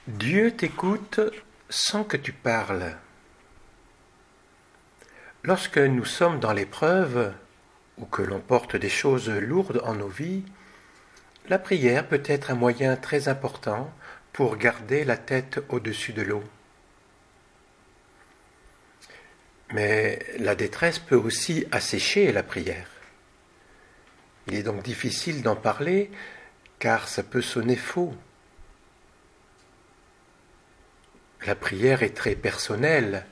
Dieu t'écoute sans que tu parles. Lorsque nous sommes dans l'épreuve, ou que l'on porte des choses lourdes en nos vies, la prière peut être un moyen très important pour garder la tête au-dessus de l'eau. Mais la détresse peut aussi assécher la prière. Il est donc difficile d'en parler car ça peut sonner faux. La prière est très personnelle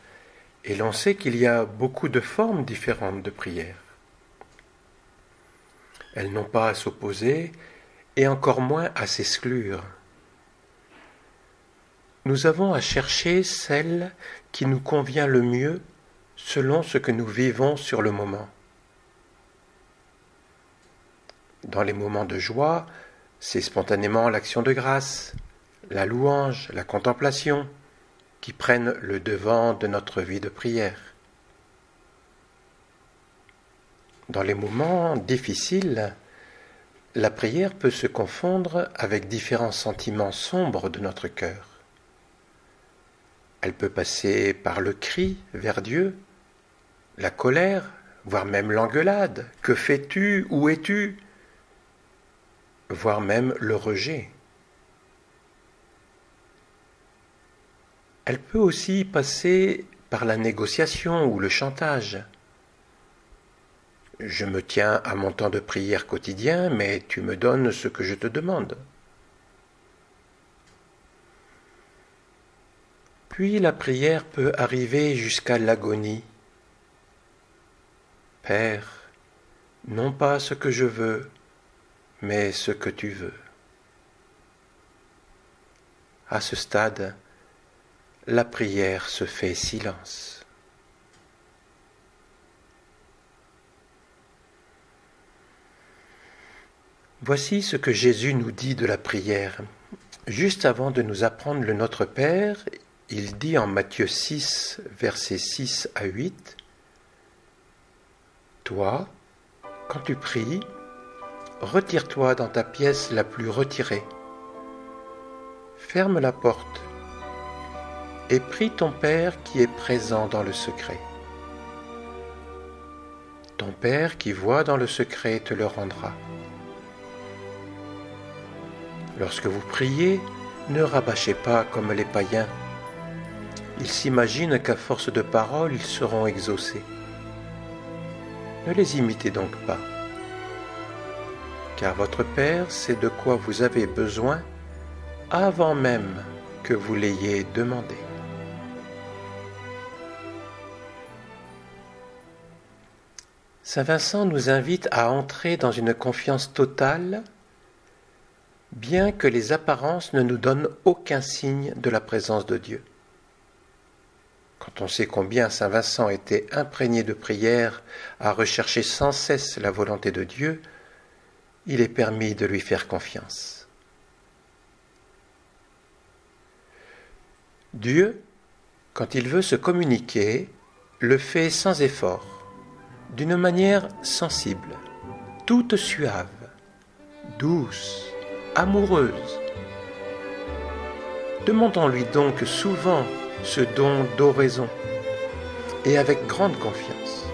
et l'on sait qu'il y a beaucoup de formes différentes de prière. Elles n'ont pas à s'opposer et encore moins à s'exclure. Nous avons à chercher celle qui nous convient le mieux selon ce que nous vivons sur le moment. Dans les moments de joie, c'est spontanément l'action de grâce, la louange, la contemplation qui prennent le devant de notre vie de prière. Dans les moments difficiles, la prière peut se confondre avec différents sentiments sombres de notre cœur. Elle peut passer par le cri vers Dieu, la colère, voire même l'engueulade. Que fais-tu? Où es-tu? Voire même le rejet. Elle peut aussi passer par la négociation ou le chantage. Je me tiens à mon temps de prière quotidien, mais tu me donnes ce que je te demande. Puis la prière peut arriver jusqu'à l'agonie. Père, non pas ce que je veux, mais ce que tu veux. À ce stade, la prière se fait silence. Voici ce que Jésus nous dit de la prière. Juste avant de nous apprendre le Notre Père, il dit en Matthieu 6, versets 6 à 8, « Toi, quand tu pries, retire-toi dans ta pièce la plus retirée. Ferme la porte et prie ton Père qui est présent dans le secret. Ton Père qui voit dans le secret te le rendra. Lorsque vous priez, ne rabâchez pas comme les païens. Ils s'imaginent qu'à force de paroles, ils seront exaucés. Ne les imitez donc pas, car votre Père sait de quoi vous avez besoin avant même que vous l'ayez demandé. » Saint Vincent nous invite à entrer dans une confiance totale, bien que les apparences ne nous donnent aucun signe de la présence de Dieu. Quand on sait combien Saint Vincent était imprégné de prière à rechercher sans cesse la volonté de Dieu, il est permis de lui faire confiance. Dieu, quand il veut se communiquer, le fait sans effort, d'une manière sensible, toute suave, douce, amoureuse. Demandons-lui donc souvent ce don d'oraison et avec grande confiance.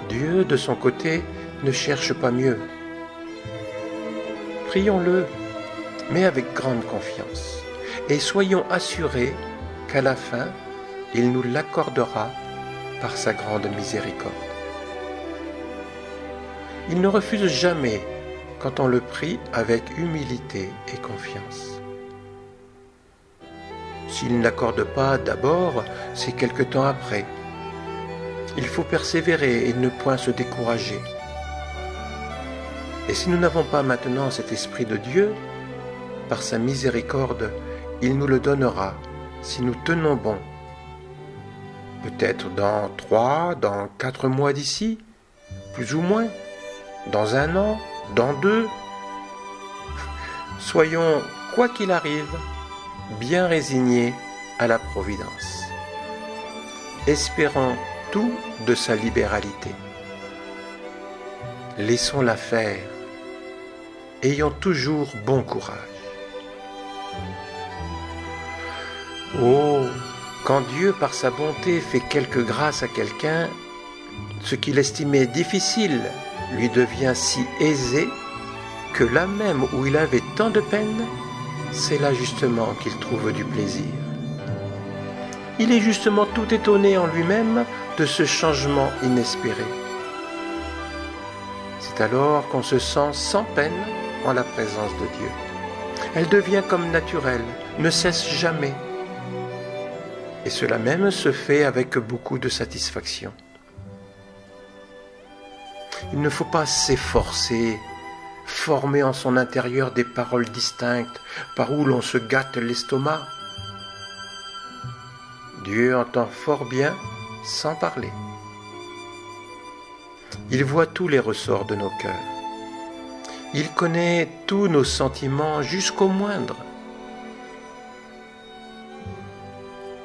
Dieu, de son côté, ne cherche pas mieux. Prions-le, mais avec grande confiance, et soyons assurés qu'à la fin, il nous l'accordera par sa grande miséricorde. Il ne refuse jamais quand on le prie avec humilité et confiance. S'il n'accorde pas d'abord, c'est quelque temps après. Il faut persévérer et ne point se décourager. Et si nous n'avons pas maintenant cet esprit de Dieu, par sa miséricorde, il nous le donnera si nous tenons bon. Peut-être dans 3, dans 4 mois d'ici, plus ou moins, dans 1 an, dans 2. Soyons, quoi qu'il arrive, bien résignés à la Providence. Espérons tout de sa libéralité. Laissons-la faire. Ayons toujours bon courage. Oh, quand Dieu, par sa bonté, fait quelque grâce à quelqu'un, ce qu'il estimait difficile lui devient si aisé que là même où il avait tant de peine, c'est là justement qu'il trouve du plaisir. Il est justement tout étonné en lui-même de ce changement inespéré. C'est alors qu'on se sent sans peine en la présence de Dieu. Elle devient comme naturelle, ne cesse jamais. Et cela même se fait avec beaucoup de satisfaction. Il ne faut pas s'efforcer, former en son intérieur des paroles distinctes par où l'on se gâte l'estomac. Dieu entend fort bien sans parler. Il voit tous les ressorts de nos cœurs. Il connaît tous nos sentiments jusqu'au moindre.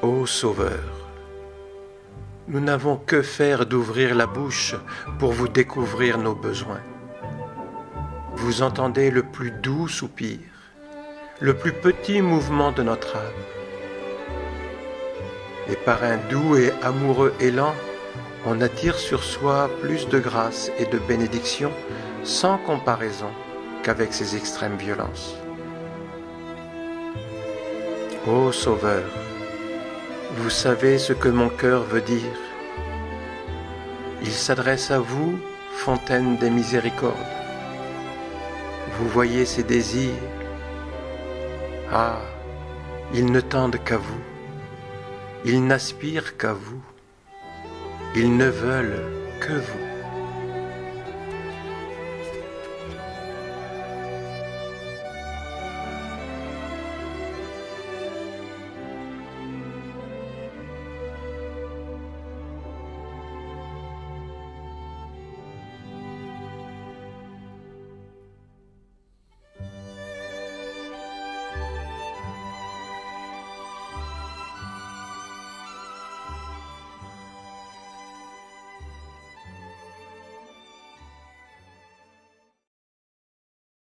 Ô Sauveur, nous n'avons que faire d'ouvrir la bouche pour vous découvrir nos besoins. Vous entendez le plus doux soupir, le plus petit mouvement de notre âme. Et par un doux et amoureux élan, on attire sur soi plus de grâce et de bénédiction sans comparaison qu'avec ces extrêmes violences. Ô Sauveur, vous savez ce que mon cœur veut dire. Il s'adresse à vous, fontaine des miséricordes. Vous voyez ses désirs. Ah, ils ne tendent qu'à vous. Ils n'aspirent qu'à vous. Ils ne veulent que vous.